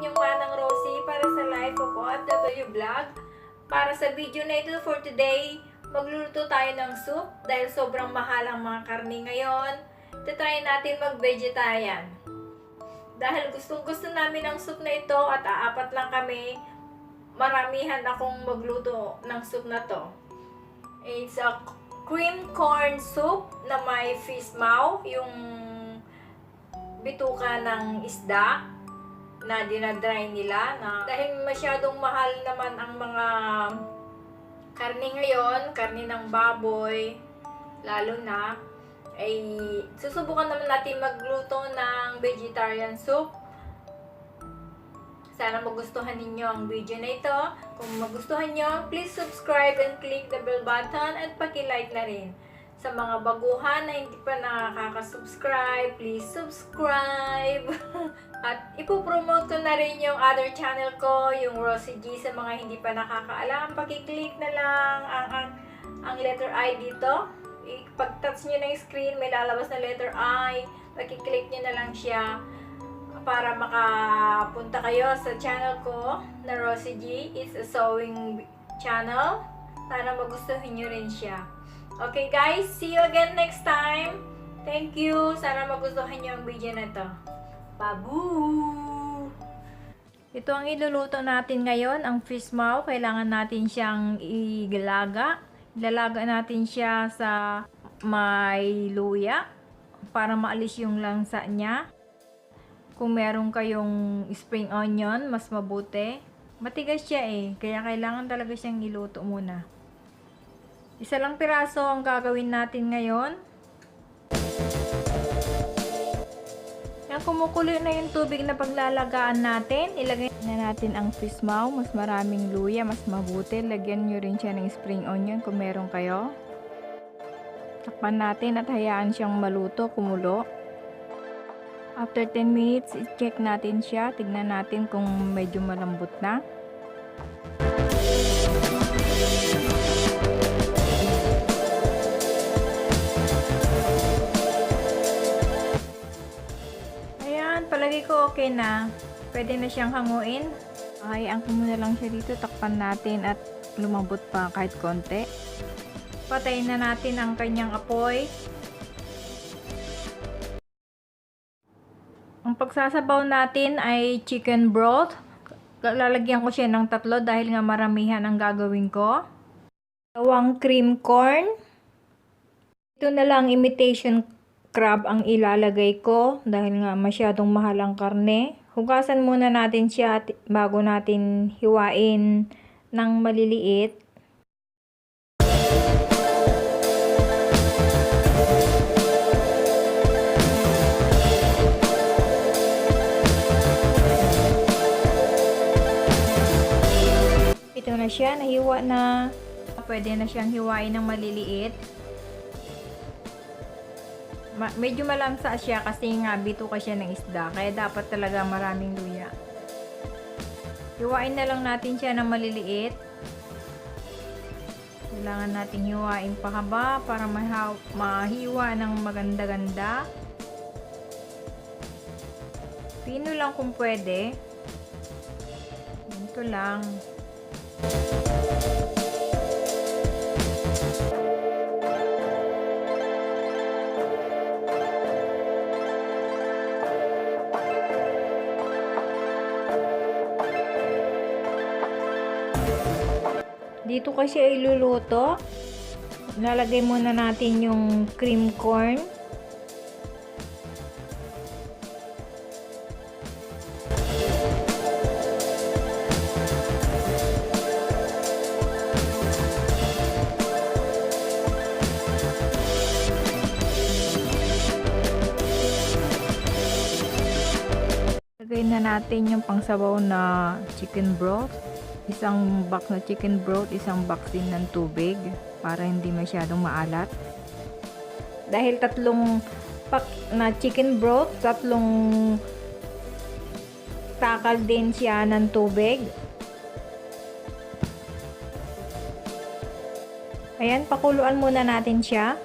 inyong Manang Rosie para sa Life of OFW Vlog. Para sa video na ito for today, magluluto tayo ng soup dahil sobrang mahal ang mga karne ngayon. Try natin mag-vegetarian. Dahil gustong-gusto namin ang soup na ito at aapat lang kami, maramihan akong magluto ng soup na to. It's a cream corn soup na may Fish Mao, yung bituka ng isda na dinadry nila dahil masyadong mahal naman ang mga karne ngayon, karne ng baboy lalo na, ay susubukan naman natin magluto ng vegetarian soup. Sana magustuhan ninyo ang video na ito. Kung magustuhan nyo, please subscribe and click the bell button at paki-like na rin. Sa mga baguhan na hindi pa nakaka-subscribe, please subscribe. At ipopromote ko na rin yung other channel ko, yung Rosie G. Sa mga hindi pa nakakaalam, paki-click na lang ang letter I dito. Pag-touch nyo na yung screen, may lalabas na letter I. Paki-click nyo na lang siya para makapunta kayo sa channel ko na Rosie G. It's a sewing channel. Sana magustuhan nyo rin siya. Okay guys, see you again next time. Thank you. Sana magustuhan nyo ang video na to. Babu! Ito ang iluluto natin ngayon, ang Fish Mao. Kailangan natin siyang igalaga. Ilalaga natin siya sa may luya para maalis yung langsa niya. Kung meron kayong spring onion, mas mabuti. Matigas siya kaya kailangan talaga siyang iluto muna. Isa lang piraso ang gagawin natin ngayon. Yan, kumukulo na yung tubig na paglalagaan natin. Ilagay na natin ang Fish Mao. Mas maraming luya, mas mabuti. Lagyan nyo rin siya ng spring onion kung meron kayo. Takpan natin at hayaan siyang maluto, kumulo. After 10 minutes, i-check natin siya. Tignan natin kung medyo malambot na. Palagi ko okay na. Pwede na siyang hanguin. Hayaan ko muna lang siya dito. Takpan natin at lumambot pa kahit konti. Patayin na natin ang kanyang apoy. Ang pagsasabaw natin ay chicken broth. Lalagyan ko siya ng 3 dahil nga maramihan ang gagawin ko. 2 cream corn. Ito na lang imitation crab ang ilalagay ko dahil nga masyadong mahal ang karne. Hugasan muna natin siya bago natin hiwain ng maliliit. Ito na siya, nahiwa na. Pwede na siyang hiwain ng maliliit. Medyo malamsa siya kasi nga bituka siya ng isda, kaya dapat talaga maraming luya. Hiwain na lang natin siya ng maliliit. Kailangan natin hiwain pahaba para mahiwa ng maganda-ganda. Pino lang kung pwede. Ito lang. Dito kasi iluluto. Lalagay muna natin yung cream corn. Lagay na natin yung pangsabaw na chicken broth. Isang box na chicken broth, isang box din ng tubig para hindi masyadong maalat. Dahil 3 pack na chicken broth, 3 takal din siya ng tubig. Ayan, pakuluan muna natin siya.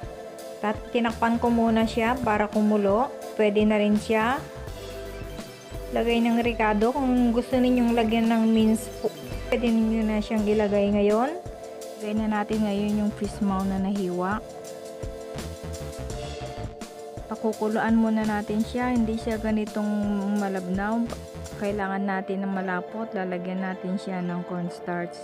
Tinakpan ko muna siya para kumulo. Pwede na rin siya. lagay ng ricado. Kung gusto ninyong lagyan ng mince po, pwede ninyo na siyang ilagay ngayon. Lagay na natin ngayon yung fish maw na nahiwa. Pakukuluan muna natin siya, hindi siya ganitong malabnaw. Kailangan natin ng malapot. Lalagyan natin siya ng cornstarch.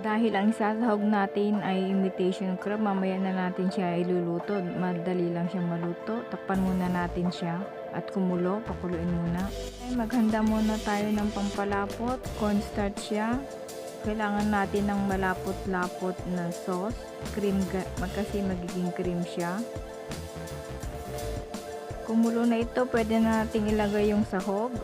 Dahil ang isasahog natin ay imitation crab, mamaya na natin siya iluluto. Madali lang siyang maluto. Takpan muna natin siya at kumulo. Pakuluin muna. Ay, maghanda muna tayo ng pampalapot. Cornstarch siya. Kailangan natin ng malapot-lapot na sauce. Cream, kasi magiging cream siya. Kumulo na ito, pwede na natin ilagay yung sahog.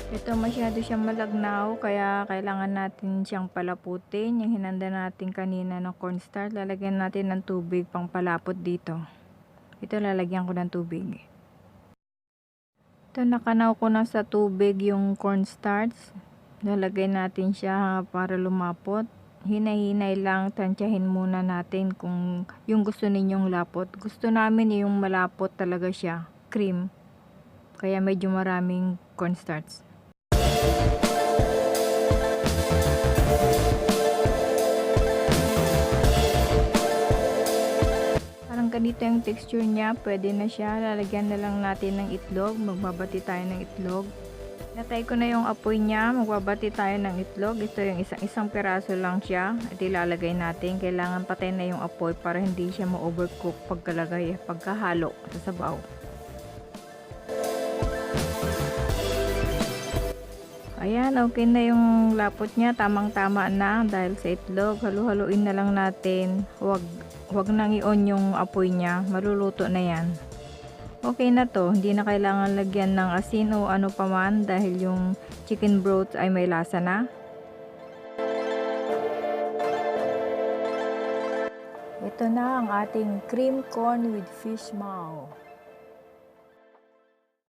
Ito masyado siyang malagnaw, kaya kailangan natin siyang palaputin. Yung hinanda natin kanina ng cornstarch, lalagyan natin ng tubig pang palapot dito. Ito lalagyan ko ng tubig. Ito nakanaw ko na sa tubig yung cornstarch. Lalagay natin siya para lumapot. Hinay-hinay lang, tansyahin muna natin kung yung gusto ninyong lapot. Gusto namin yung malapot talaga siya, cream. Kaya medyo maraming cornstarch. Parang ganito yung texture niya, pwede na siya. Lalagyan na lang natin ng itlog. Magbabati tayo ng itlog. Natay ko na yung apoy niya, magbabati tayo ng itlog. Ito yung isang piraso lang siya at ilalagay natin. Kailangan patay na yung apoy para hindi siya ma-overcook pagkahalo sa sabaw. Ayan, okay na yung lapot niya, tamang-tama na dahil sa itlog. Halu-haluin na lang natin. Huwag nang i-on yung apoy niya, maluluto na yan. Okay na to, hindi na kailangan lagyan ng asin o ano paman dahil yung chicken broth ay may lasa na. Ito na ang ating cream corn with fish mao.